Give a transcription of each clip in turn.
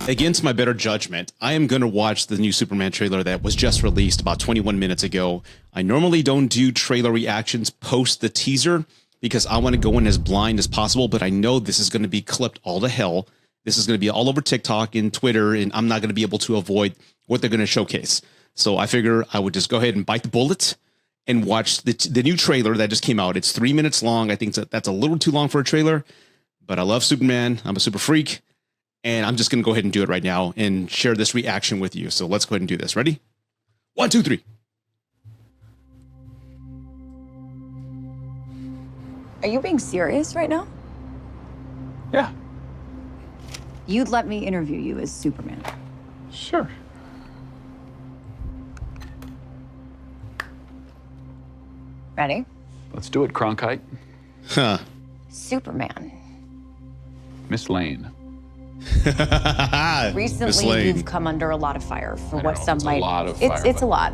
Against my better judgment, I am going to watch the new Superman trailer that was just released about 21 minutes ago. I normally don't do trailer reactions post the teaser because I want to go in as blind as possible, but I know this is going to be clipped all to hell. This is going to be all over TikTok and Twitter, and I'm not going to be able to avoid what they're going to showcase. So I figure I would just go ahead and bite the bullet and watch the new trailer that just came out. It's 3 minutes long. I think that's a little too long for a trailer, but I love Superman. I'm a super freak. And I'm just going to go ahead and do it right now and share this reaction with you. So let's go ahead and do this. Ready? 1, 2, 3. Are you being serious right now? Yeah, You'd let me interview you as Superman. sure. Ready? Let's do it, Cronkite. Huh. Superman. Miss Lane. Miss Recently, Lane. you've come under a lot of fire for I what know, some it's a might. lot of it's fire, a but- lot.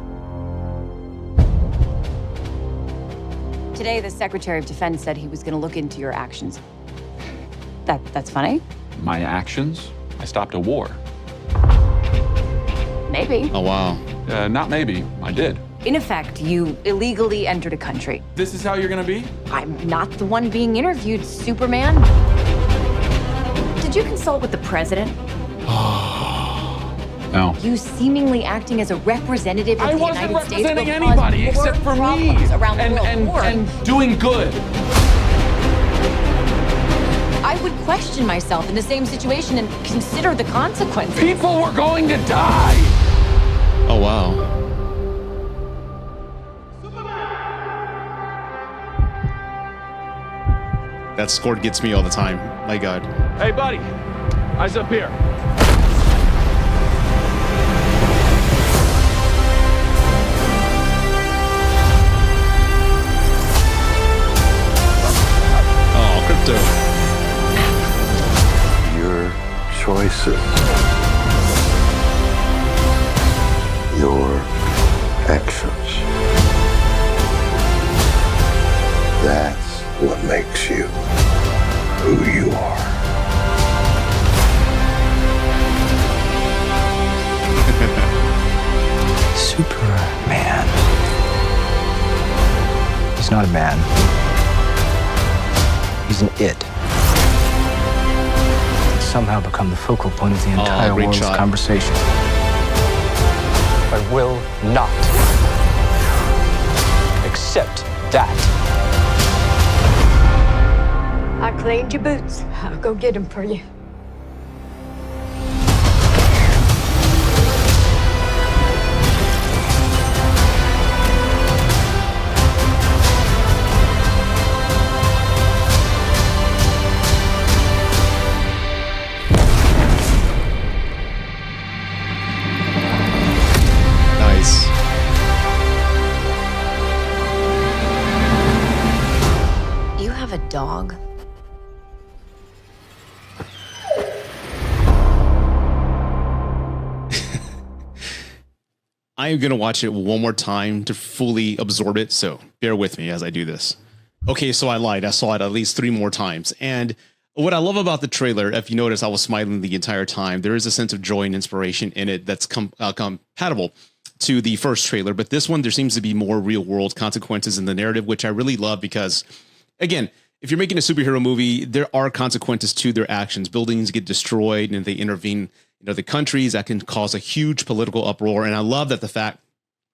Today, the Secretary of Defense said he was going to look into your actions. That's funny? My actions? I stopped a war. Maybe. Oh, wow. Not maybe. I did. In effect, you illegally entered a country. This is how you're gonna be? I'm not the one being interviewed, Superman. Did you consult with the president? No. You seemingly acting as a representative of I the wasn't United States will representing cause anybody more except for me. problems around the world. More. And doing good. I would question myself in the same situation and consider the consequences. People were going to die. Oh, wow. That score gets me all the time. My God. Hey, buddy. Eyes up here. Oh, Crypto. Your choices, your actions. That's what makes you who you are. Superman. He's not a man. He's an it. He's somehow become the focal point of the entire great world's shot. conversation. I will not accept that. I cleaned your boots. I'll go get them for you. Nice. You have a dog? I am going to watch it one more time to fully absorb it. So bear with me as I do this. Okay, so I lied. I saw it at least 3 more times. And what I love about the trailer, if you notice, I was smiling the entire time. There is a sense of joy and inspiration in it that's compatible to the first trailer. But this one, there seems to be more real world consequences in the narrative, which I really love because, again, if you're making a superhero movie, there are consequences to their actions. Buildings get destroyed and they intervene in other countries. That can cause a huge political uproar. And I love that the fact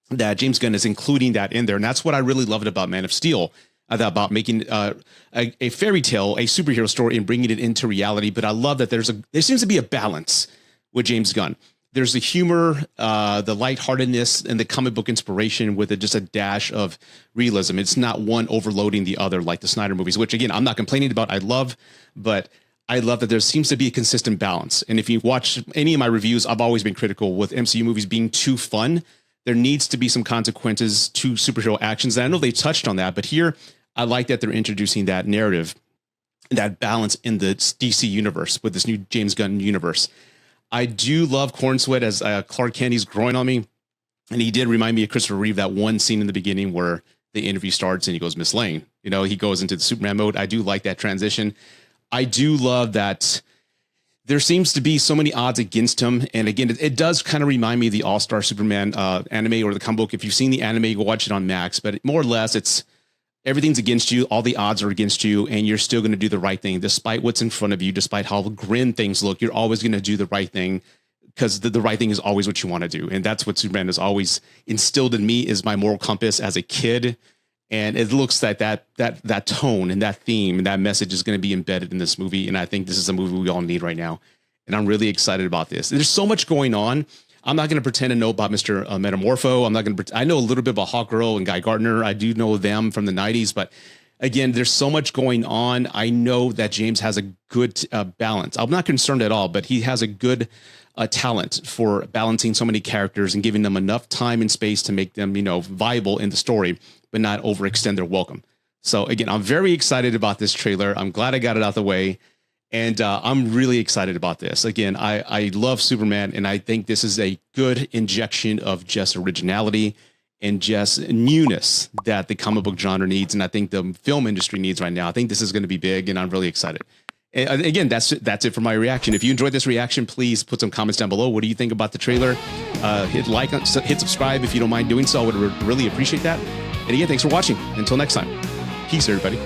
that James Gunn is including that in there. And that's what I really loved about Man of Steel, about making a fairy tale, a superhero story, and bringing it into reality. But I love that there seems to be a balance with James Gunn. There's the humor, the lightheartedness, and the comic book inspiration with just a dash of realism. It's not one overloading the other like the Snyder movies, which, again, I'm not complaining about. I love that there seems to be a consistent balance. And if you watch any of my reviews, I've always been critical with MCU movies being too fun. There needs to be some consequences to superhero actions. And I know they touched on that, but here I like that they're introducing that narrative, that balance in the DC universe with this new James Gunn universe. I do love Corn Sweat as Clark Kent. He's growing on me. And he did remind me of Christopher Reeve, that one scene in the beginning where the interview starts and he goes, Miss Lane. He goes into the Superman mode. I do like that transition. I do love that there seems to be so many odds against him. And again, it does kind of remind me of the All-Star Superman anime or the comic book. If you've seen the anime, go watch it on Max. But more or less, it's everything's against you. All the odds are against you, and you're still going to do the right thing despite what's in front of you, despite how grim things look. You're always going to do the right thing because the right thing is always what you want to do. And that's what Superman has always instilled in me is my moral compass as a kid. And it looks like that tone and that theme and that message is going to be embedded in this movie. And I think this is a movie we all need right now. And I'm really excited about this. There's so much going on. I'm not going to pretend to know about Mr. Metamorpho. I'm not going to. I know a little bit about Hawkgirl and Guy Gardner. I do know them from the 90s. But again, there's so much going on. I know that James has a good balance. I'm not concerned at all, but he has a good talent for balancing so many characters and giving them enough time and space to make them, viable in the story, but not overextend their welcome. So again, I'm very excited about this trailer. I'm glad I got it out of the way. And I'm really excited about this. Again, I love Superman, and I think this is a good injection of just originality and just newness that the comic book genre needs, and I think the film industry needs right now. I think this is going to be big, and I'm really excited. And again, that's it for my reaction. If you enjoyed this reaction, please put some comments down below. What do you think about the trailer? Hit like, hit subscribe if you don't mind doing so. I would really appreciate that. And again, thanks for watching. Until next time, peace, everybody.